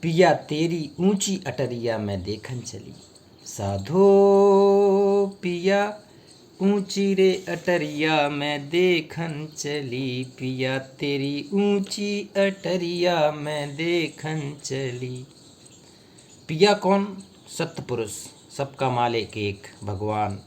पिया तेरी ऊंची अटरिया में देखन चली। साधो पिया ऊंची रे अटरिया में देखन चली, पिया तेरी ऊंची अटरिया में देखन चली। पिया कौन? सत्पुरुष, सबका मालिक एक भगवान।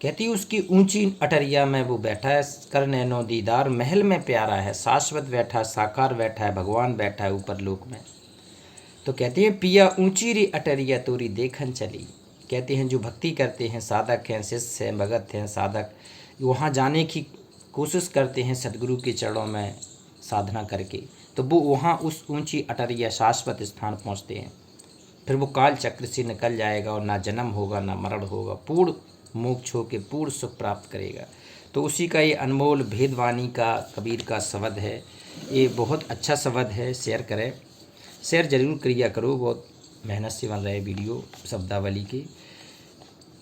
कहती उसकी ऊंची अटरिया में वो बैठा है, कर नैनो दीदार, महल में प्यारा है, शाश्वत बैठा, साकार बैठा है, भगवान बैठा है ऊपर लोक में। तो कहते हैं पिया ऊंची री अटरिया तोरी देखन चली। कहते हैं जो भक्ति करते हैं, साधक हैं, शिष्य हैं, भगत हैं, साधक, वहाँ जाने की कोशिश करते हैं सदगुरु के चरणों में साधना करके, तो वो वहाँ उस ऊंची अटरिया शाश्वत स्थान पहुँचते हैं। फिर वो काल चक्र से निकल जाएगा और ना जन्म होगा ना मरण होगा, पूर्ण मोक्ष होकर पूर्ण सुख प्राप्त करेगा। तो उसी का ये अनमोल भेदवाणी का कबीर का शब्द है। ये बहुत अच्छा शब्द है, शेयर करें, शेयर जरूर करिया करो, बहुत मेहनत से बन रहे वीडियो शब्दावली के।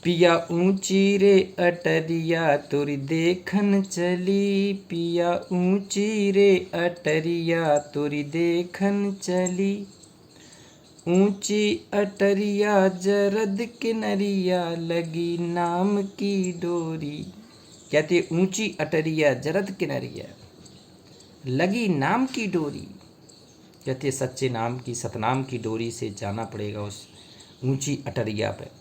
पिया ऊंची रे अटरिया तोरी देखन चली, पिया ऊंची रे अटरिया तोरी देखन चली, ऊंची अटरिया जरद किनरिया लगी नाम की डोरी। कहते ऊंची अटरिया जरद किनरिया लगी नाम की डोरी। कहते सच्चे नाम की, सतनाम की डोरी से जाना पड़ेगा उस ऊंची अटरिया पर।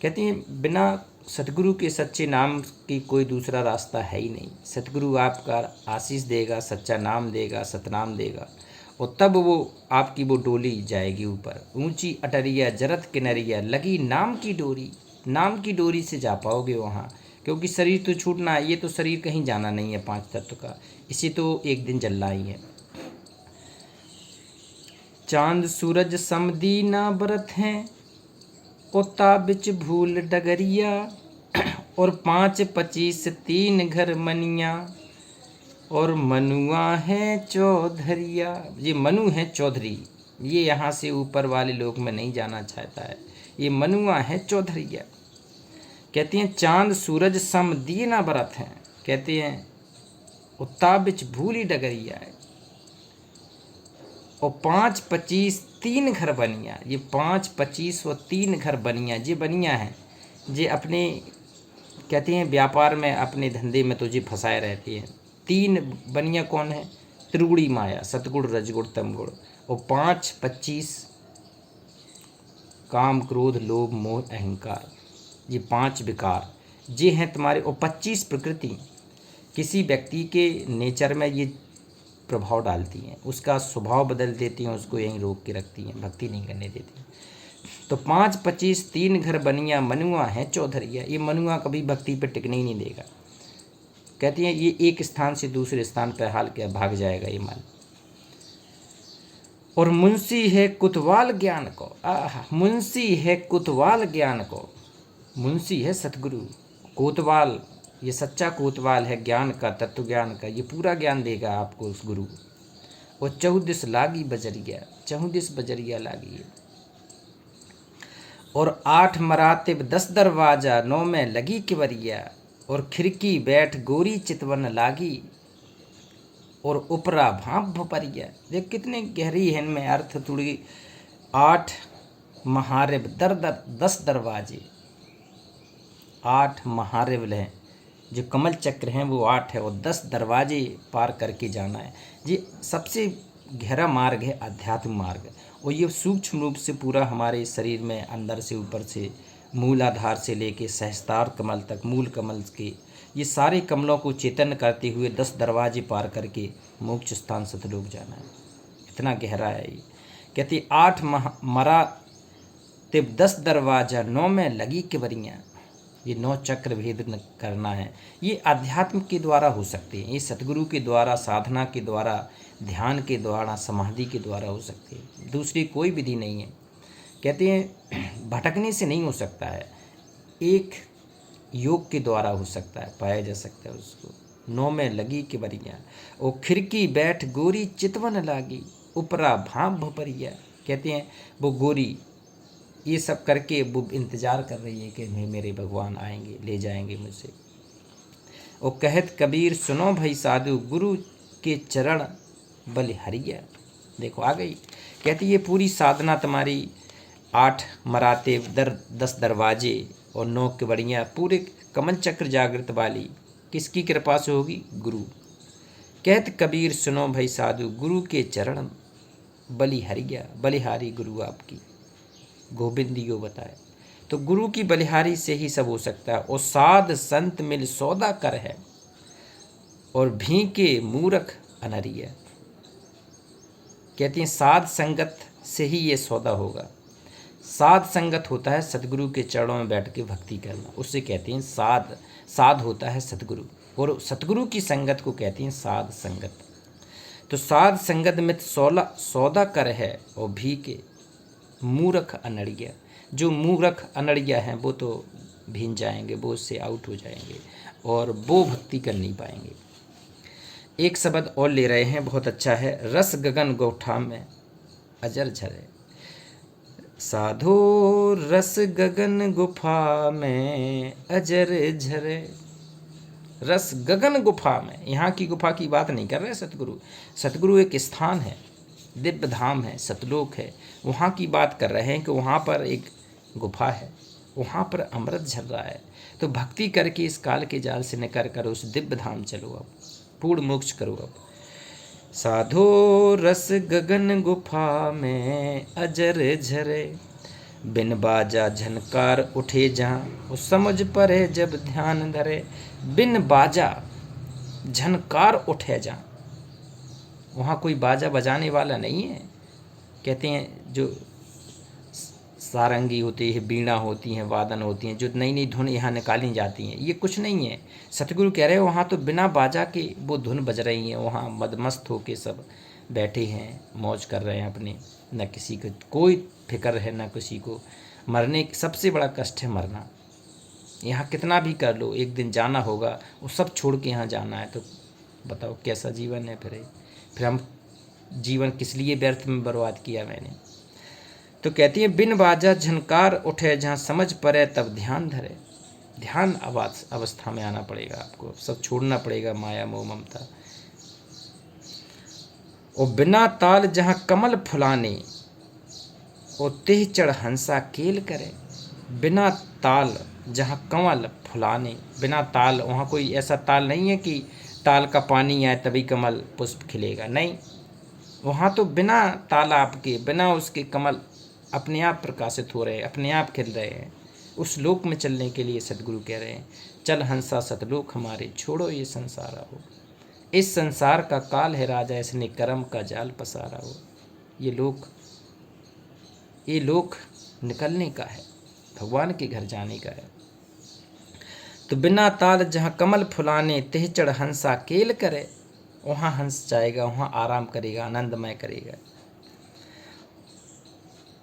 कहते हैं बिना सतगुरु के सच्चे नाम की कोई दूसरा रास्ता है ही नहीं। सतगुरु आपका आशीष देगा, सच्चा नाम देगा, सतनाम देगा, और तब वो आपकी वो डोली जाएगी ऊपर। ऊंची अटरिया जरत किनरिया लगी नाम की डोरी, नाम की डोरी से जा पाओगे वहाँ, क्योंकि शरीर तो छूटना है, ये तो शरीर कहीं जाना नहीं है पांच तत्व का, इसी तो एक दिन जलना ही है। चांद सूरज समदीना बरत हैं, ओता बिच भूल डगरिया, और 5-25 3 घर मनिया, और मनुआ है चौधरिया। ये मनु है चौधरी, ये यहाँ से ऊपर वाले लोक में नहीं जाना चाहता है, ये मनुआ है चौधरिया। कहते हैं चांद सूरज समदीना बरत हैं, कहते हैं ओता बिच भूली डगरिया है, और 5-25 3 घर बनिया। ये 5-25 और 3 घर बनिया, ये बनिया है जे अपने, कहते हैं व्यापार में अपने धंधे में तुझे फंसाए रहती हैं। 3 बनिया कौन है? त्रिगुणी माया, सतगुण रजगुण तमगुण, और 5-25 काम क्रोध लोभ मोह अहंकार, ये 5 विकार ये हैं तुम्हारे, और 25 प्रकृति किसी व्यक्ति के नेचर में ये प्रभाव डालती हैं, उसका स्वभाव बदल देती हैं, उसको यहीं रोक के रखती हैं, भक्ति नहीं करने देती। तो 5-25 3 घर बनिया, मनुआ है चौधरिया। ये मनुआ कभी भक्ति पर टिकने ही नहीं देगा। कहती हैं ये एक स्थान से दूसरे स्थान पर हाल के भाग जाएगा ये मन। और मुंशी है कुतवाल ज्ञान को, मुंशी है कुतवाल ज्ञान को, मुंशी है सतगुरु, कोतवाल ये सच्चा कोतवाल है ज्ञान का, तत्व ज्ञान का, ये पूरा ज्ञान देगा आपको उस गुरु। और 14 लागी बजरिया, 14 बजरिया लागी है, और 8 मरातिब 10 दरवाजा, 9 में लगी किवरिया, और खिड़की बैठ गोरी चितवन लागी, और उपरा भाप भपरिया। देख कितने गहरी है इनमें अर्थ थोड़ी। 8 महारिब 10 दरवाजे, 8 महारिब हैं, जो कमल चक्र हैं वो 8 है, और 10 दरवाजे पार करके जाना है। ये सबसे गहरा मार्ग है, आध्यात्म मार्ग, और ये सूक्ष्म रूप से पूरा हमारे शरीर में अंदर से ऊपर से मूलाधार से लेके सहस्त्रार कमल तक, मूल कमल के ये सारे कमलों को चेतन करते हुए 10 दरवाजे पार करके मोक्ष स्थान सतलोक जाना है। इतना गहरा है ये। कहती 8 मरा तिब 10 दरवाजा, 9 में लगी किवरियाँ। ये 9 चक्र भेद करना है। ये अध्यात्म के द्वारा हो सकते हैं, ये सतगुरु के द्वारा, साधना के द्वारा, ध्यान के द्वारा, समाधि के द्वारा हो सकते हैं, दूसरी कोई विधि नहीं है। कहते हैं भटकने से नहीं हो सकता है, एक योग के द्वारा हो सकता है, पाया जा सकता है उसको। 9 में लगी किवरिया, ओ खिड़की बैठ गोरी चितवन लागी, उपरा भाप भपरिया। कहते हैं वो गोरी ये सब करके वो इंतज़ार कर रही है कि मेरे भगवान आएंगे, ले जाएंगे मुझसे। और कहत कबीर सुनो भाई साधु, गुरु के चरण बलिहरिया। देखो आ गई, कहती ये पूरी साधना तुम्हारी 8 मराते 10 दरवाजे और 9 केवड़ियाँ पूरे कमल चक्र जागृत वाली किसकी कृपा से होगी? गुरु। कहत कबीर सुनो भाई साधु, गुरु के चरण बलिहारी गुरु आपकी, गोविंद यो बताए। तो गुरु की बलिहारी से ही सब हो सकता है। और साध संत मिल सौदा कर है, और भी के मूर्ख अनरिया। कहती हैं साध संगत से ही ये सौदा होगा। साध संगत होता है सतगुरु के चरणों में बैठ के भक्ति करना, उससे कहती हैं साध होता है सतगुरु, और सतगुरु की संगत को कहती हैं साध संगत। तो साध संगत मित सौदा कर है, और भी के मूर्ख अनड़िया। जो मूर्ख अनड़िया हैं वो तो भीन जाएंगे, वो उससे आउट हो जाएंगे और वो भक्ति कर नहीं पाएंगे। एक शब्द और ले रहे हैं, बहुत अच्छा है। रस गगन गोठा में अजर झरे, साधो रस गगन गुफा में अजर झरे। रस गगन गुफा में, यहाँ की गुफा की बात नहीं कर रहे सतगुरु। सतगुरु एक स्थान है, दिव्य धाम है, सतलोक है, वहाँ की बात कर रहे हैं कि वहाँ पर एक गुफा है, वहाँ पर अमृत झर रहा है। तो भक्ति करके इस काल के जाल से निकल कर उस दिव्य धाम चलो, अब पूर्ण मोक्ष करो। अब साधो रस गगन गुफा में अजर झरे, बिन बाजा झनकार उठे जहाँ, वो समझ परे जब ध्यान धरे। बिन बाजा झनकार उठे जहाँ, वहाँ कोई बाजा बजाने वाला नहीं है। कहते हैं जो सारंगी होती है, बीणा होती हैं, वादन होती हैं, जो नई नई धुन यहाँ निकाली जाती हैं, ये कुछ नहीं है। सतगुरु कह रहे हैं वहाँ तो बिना बाजा के वो धुन बज रही हैं, वहाँ मदमस्त होके सब बैठे हैं, मौज कर रहे हैं अपने। न किसी को कोई फिक्र है, न किसी को मरने। सबसे बड़ा कष्ट है मरना। यहाँ कितना भी कर लो, एक दिन जाना होगा, वो सब छोड़ के यहाँ जाना है। तो बताओ कैसा जीवन है फिर हम जीवन किस लिए व्यर्थ में बर्बाद किया मैंने। तो कहती है बिन बाजा झनकार उठे जहाँ, समझ पड़े तब ध्यान धरे। ध्यान अवस्था में आना पड़ेगा आपको, सब छोड़ना पड़ेगा माया मोह ममता। और बिना ताल जहाँ कमल फुलाने, और तेह चढ़ हंसा केल करे। बिना ताल जहाँ कमल फुलाने, बिना ताल, वहाँ कोई ऐसा ताल नहीं है कि ताल का पानी आए तभी कमल पुष्प खिलेगा, नहीं। वहाँ तो बिना तालाब के, बिना उसके कमल अपने आप प्रकाशित हो रहे हैं, अपने आप खिल रहे हैं। उस लोक में चलने के लिए सतगुरु कह रहे हैं चल हंसा सतलोक हमारे, छोड़ो ये संसार हो। इस संसार का काल है राजा, इसने कर्म का जाल पसारा हो। ये लोक निकलने का है, भगवान के घर जाने का है। तो बिना ताल जहाँ कमल फुलाने, तेह चढ़ हंसा केल करे। वहाँ हंस जाएगा, वहाँ आराम करेगा, आनंदमय करेगा।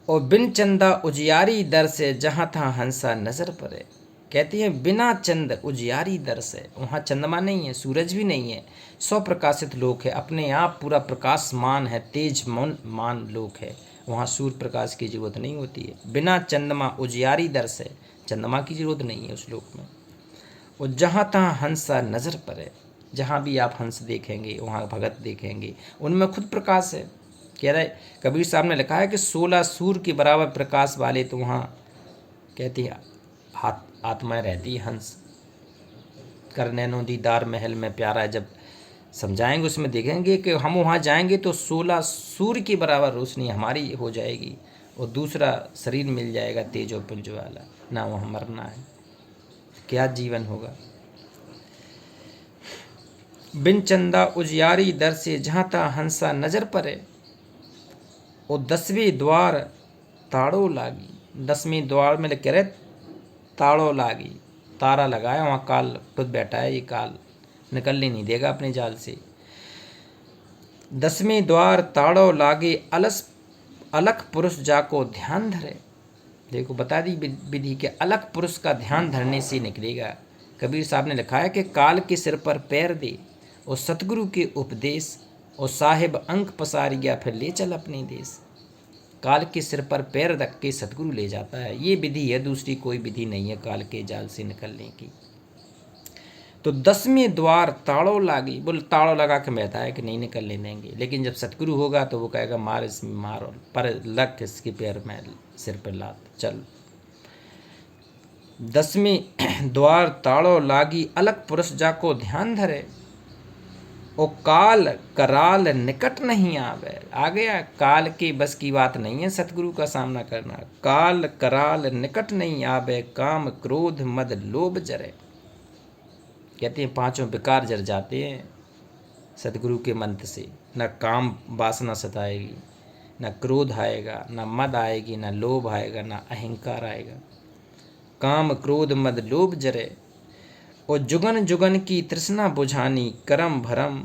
और बिन चंदा उजियारी दर से, जहाँ तहाँ हंसा नजर पड़े। कहती है बिना चंद उजियारी दर से, वहाँ चंद्रमा नहीं है, सूरज भी नहीं है, स्वप्रकाशित लोक है, अपने आप पूरा प्रकाशमान है, तेज मान लोक है। वहाँ सूर्य प्रकाश की जरूरत नहीं होती है। बिना चंद्रमा उजियारी दर से, चंद्रमा की जरूरत नहीं है उस लोक में। और जहाँ तहाँ हंसा नजर पड़े, जहाँ भी आप हंस देखेंगे वहाँ भगत देखेंगे, उनमें खुद प्रकाश है। कह रहे कबीर साहब ने लिखा है कि 16 सूर्य के बराबर प्रकाश वाले तो वहाँ कहती है आत्माएं रहती। हंस कर नैनो दीदार महल में प्यारा है, जब समझाएंगे उसमें देखेंगे कि हम वहाँ जाएंगे तो 16 सूर्य के बराबर रोशनी हमारी हो जाएगी, और दूसरा शरीर मिल जाएगा तेजो पुंज वाला, ना वहाँ मरना है। क्या जीवन होगा। बिन चंदा उजियारी दर से, जहाँ तहाँ हंसा नजर पड़े। और 10वें द्वार ताड़ो लागी, 10वें द्वार में कह रहे ताड़ो लागी, तारा लगाया, वहाँ काल खुद बैठा है। ये काल निकलने नहीं देगा अपने जाल से। 10वें द्वार ताड़ो लागे, अलख पुरुष जाको ध्यान धरे। देखो बता दी विधि के, अलख पुरुष का ध्यान धरने से निकलेगा। कबीर साहब ने लिखा है कि काल के सिर पर पैर दे, और सतगुरु के उपदेश, और साहिब अंक पसार गया फिर ले चल अपने देश। काल के सिर पर पैर रख के सतगुरु ले जाता है। ये विधि है, दूसरी कोई विधि नहीं है काल के जाल से निकलने की। तो 10वें द्वार ताड़ो लागी, बोले ताड़ो लगा के बैठा है कि नहीं निकलने देंगे, लेकिन जब सतगुरु होगा तो वो कहेगा मार इसमें मार, और पर लग इसके पैर में सिर पर लात चल। 10वें द्वार ताड़ो लागी अलग पुरुष जाको ध्यान धरे, ओ काल कराल निकट नहीं आवे। आ गया, काल के बस की बात नहीं है सतगुरु का सामना करना। काल कराल निकट नहीं आवे, काम क्रोध मद लोभ जरे। कहते हैं पांचों विकार जर जाते हैं सतगुरु के मंत्र से। न काम वासना सताएगी, न क्रोध आएगा, न मद आएगी, न लोभ आएगा, न अहंकार आएगा। काम क्रोध मद लोभ जरे, और जुगन जुगन की तृष्णा बुझानी, करम भरम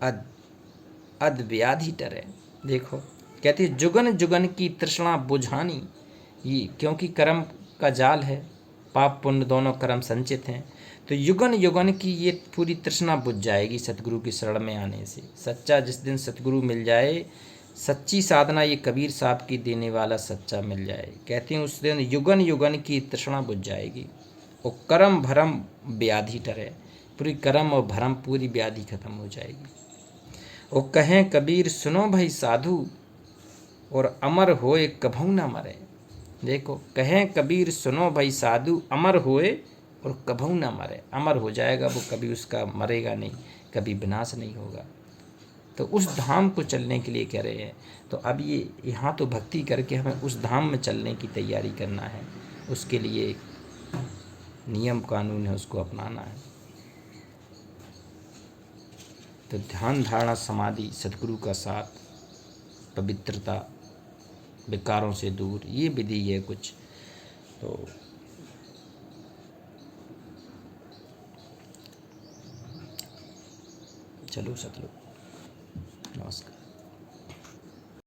अद अद व्याधि टरे। देखो कहती है जुगन जुगन की तृष्णा बुझानी, ये क्योंकि कर्म का जाल है, पाप पुण्य दोनों कर्म संचित हैं, तो युगन युगन की ये पूरी तृष्णा बुझ जाएगी सतगुरु की शरण में आने से। सच्चा जिस दिन सतगुरु मिल जाए, सच्ची साधना ये कबीर साहब की देने वाला सच्चा मिल जाए, कहते हैं उस दिन युगन युगन की तृष्णा बुझ जाएगी, और कर्म भरम व्याधि टरे, पूरी कर्म और भरम पूरी व्याधि खत्म हो जाएगी। वो कहें कबीर सुनो भाई साधु, और अमर होए कभू न मरे। देखो कहें कबीर सुनो भाई साधु, अमर होए और कभू न मरे। अमर हो जाएगा वो, कभी उसका मरेगा नहीं, कभी विनाश नहीं होगा। तो उस धाम को चलने के लिए कह रहे हैं। तो अब ये यहाँ तो भक्ति करके हमें उस धाम में चलने की तैयारी करना है, उसके लिए एक नियम कानून है, उसको अपनाना है। तो ध्यान धारणा समाधि, सदगुरु का साथ, पवित्रता, विकारों से दूर, ये विधि है कुछ। तो चलो सतलोक, नमस्कार।